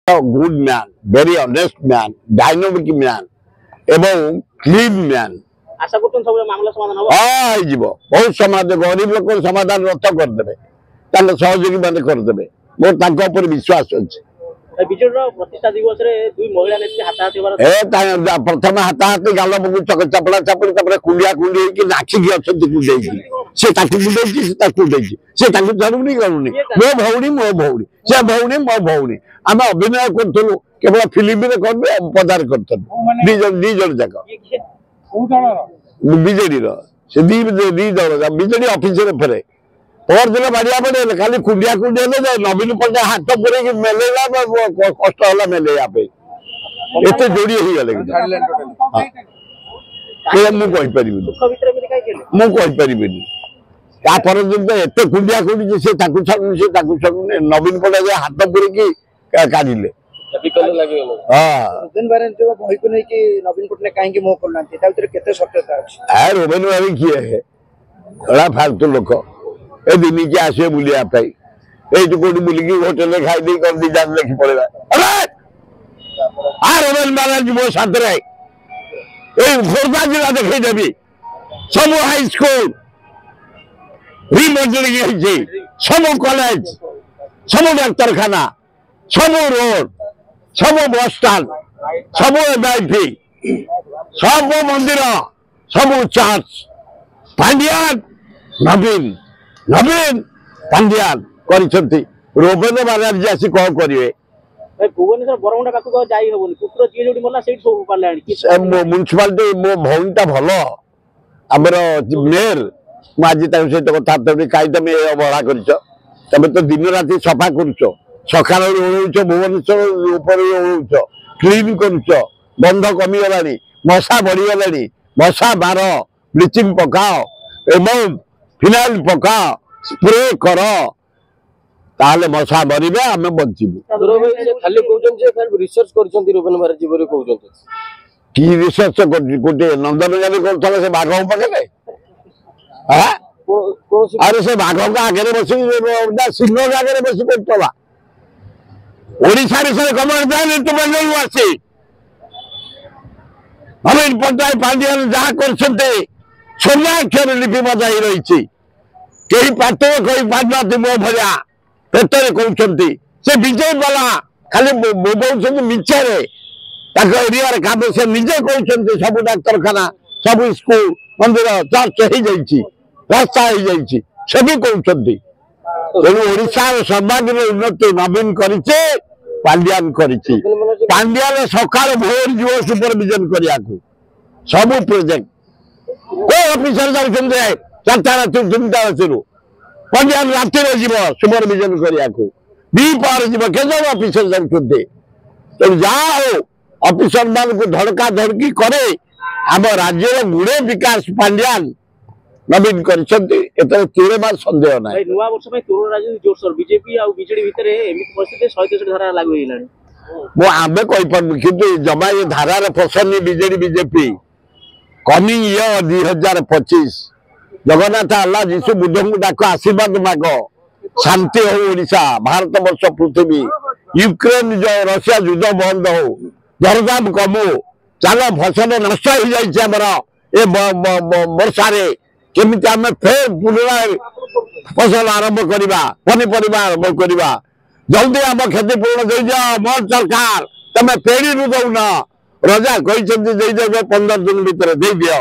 Good man, very honest man, dynamic man एवं clean man. आशा करछन सब मामला समाधान हो हां जीवो बहुत समाधान गरीब लोक समाधान रथ कर देबे तांग सहयोगी माने कर देबे मोर तांको ऊपर विश्वास अछि। बिजेडीर प्रतिष्ठा दिवस रे दुई महिला नेत्री हाथाहाती होबार ए ता प्रथम हाथाहाती गाल मुगु चपला चपड़ी तपर कुंडिया कुंडी कि नाखी कि अछंती कुंडेई से ताकु कुंडेई से ताकु कुंडेई से ताकु जरूरी करूनी मो भौणी से भौणी मो भौणी आम अभिनय करथलु केवल फिल्म रे करबे पदार करथलु दी जण जाक बीजेडी रो से दी दल बीजेडी ऑफिस रे फेरे और दिन बाड़िया पड़े खाली कुंडिया कुंडिया ले नवीन पट्टनायक हाथ पूरे मेलेला कष्ट होला मेलेया पे एते जोड़ी हो गले मु कहि परिबिनी मु कहि परिबिनी का पर दिन एते कुंडिया कुंडी से ताकु छनु नवीन पट्टनायक हाथ पूरे की काढिले विकल लागि गेलो हां दिन बारे जो भई को नै कि नवीन पट्टनायक काहे के मो करना ता भीतर केते सत्यता अछि आ रोबेन वाली किए है बड़ा फालतू लोक ए दिन के आसे बुलिया पाई ए जो कोडी बुली की होटल में खाई दे कर दी जान लेके पड़ेगा अरे आ रोबेन महाराज मो साथ रे ए खोरदा जिला देखै देबी सब हाई स्कूल रिमॉडलिंग है सब कॉलेज सब डाक्तरखाना सब रोड सब बस स्टैंड सब एमआईपी सब मंदिर सब चर्च पांड्यान नवीन नवीन पांड्यान करिसंती रोबेन महाराज आसी कौन करिवे भुवनेश्वर बरमुंडा पाखु जाई हबोनी पुत्र जी जोडी मोला सेठ सब पालाणी म्युनिसिपालिटी मो भौनटा भलो हमर मेयर माजी तार सहित कथा तबी काई तमे अवहेला करिस तमे तो दिन राति सफा करूछ सकाळ ओळुछ भुवनेश्वर ऊपर ओळुछ क्लीन करूछ बंध कमी गलानी मशा बढ़ी गलानी मशा मार ब्लीचिंग पकाओ एवं फिनाइल पकाओ स्प्रे कर ताले मशा मरिबे आमे बंचिबु खाली कहउछन जे खाली रिसर्च करछन रोबेन महाराज जीवरे कहउछन की रिसर्च गोटे नंदन जाने करथले से बाघ पकले हां अरे से बाघ का आगे बसी सिंह आगे बसी पड़तला ओडिशा रे से कमर दान तो बंदई आसी नवीन पट्टनायक पांड्यान जहा करछते सोनाक्षर लिपि बजाई रही कई पाते कई पार्टी मो भरिया पेटरे कहउछंती से विजय वाला खाली बोलछंती मिछरे ताको एरिया रे काम से निजे कहउछंती सब डाक्तरखाना सब स्कूल मंदिर चर्च हो जाइछि रास्ता हो जाइछि सभी कहउछंती तेणु ओडिशा रे सर्वांगीन उन्नति नवीन करिछे पांड्यान करिछि पांड्यान सकाळ भोर जीव सुपरविजन करिया को सब प्रोजेक्ट को ऑफिसर जाउछंती चारटा राति चिंता रातिरु पांड्यान राति रे जीव सुपरविजन करिया को दी पार जीव केजो ऑफिसर जाउछंती तो जाओ ऑफिसर मान को धड़का धड़की करे आम राज्य रे गुडे विकास पांड्यान नवीन करछंती एतर तीरे मास संदेह नाही नुवा वर्ष में तोरण राजनीति जोरसोर बीजेपी आ बीजेडी भितर एमित परिस्थिति 163 धारा लागू होइलानी मो आबे कहि पर किंतु जमा ये धारा रे फसनी BJD BJP coming year 2025 Jagannath Allah जीसु बुद्ध को डाक आशीर्वाद माग शांति हो ओडिशा भारत वर्ष पृथ्वी यूक्रेन जो रशिया युद्ध बंद हो दरदाम कमो चलो फसल नष्ट हो जाइए हमर ए वर्षा रे केमिति आमे फेर पुनराय फसल आरंभ करिबा पनीपरिबा आरंभ करिबा जल्दी आम क्षति पूर्ण दे जाओ मोर सरकार तमे पेड़ी रु दउना रजा कहि 15 दिन भीतर दे दियो।